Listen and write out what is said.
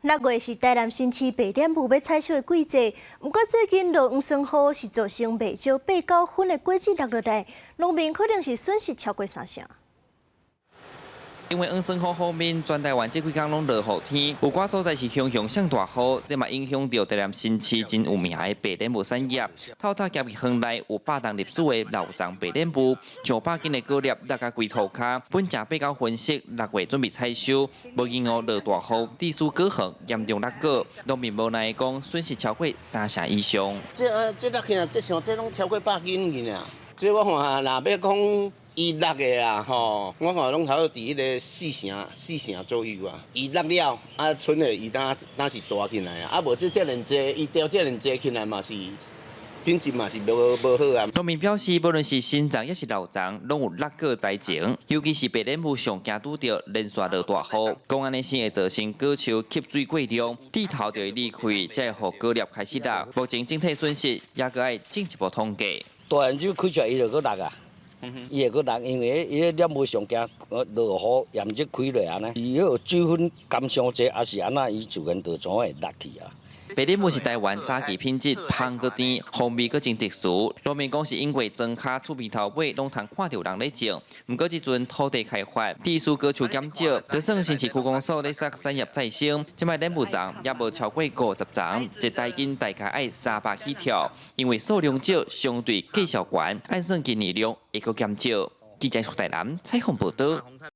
6月是台南新市白莲雾要采收的季节，不过最近落雨霜雨是造成未少8、9分的果子落落来，农民可能是损失超过3成。 因为霜雨后面，全台湾这几天拢落雨天，有寡所在是熊熊上大雨，这嘛影响到台南新市真有名的白莲雾产业。透早交易行内有100担历史的老庄白莲雾，900斤的果粒落甲规涂骹，本正8、9分熟，6月准备采收。无因落大雨，地势果行严重落果，农民无奈讲损失超过3成以上。这落去这像这拢超过100斤去呢。这我看若要讲。 伊落的啦，吼，我看拢差不多伫迄个4成左右啊。伊落了，啊，剩的伊当是大起来啊，啊无这尔济，伊掉这尔济起来嘛是品质嘛是无好啊。农民表示，无论是新庄也是老庄，拢有落果灾情，尤其是白莲雾上惊拄到连续落大雨，讲安尼先会造成果树吸水过量，地头就会裂开，才会互果粒开始落。目前整体损失也搁爱进一步统计。大汉就开出来，伊就搁落啊。 伊会搁落，因为伊个粒无上惊落雨，炎热开落安尼，伊迄水分甘伤济，也是安那，伊自然就总会落去啊。白莲雾是台湾早期品质，香搁甜，风味搁真特殊。农民讲是因为庄脚厝边头尾拢通看到人咧种，毋过即阵土地开发，地势高处减少，就算新市区公所咧设产业再生，即摆莲雾丛也无超过50丛，一台斤大概爱300起跳，因为数量少，相对计数悬，按算今年量会搁减少。记者苏台南采访报道。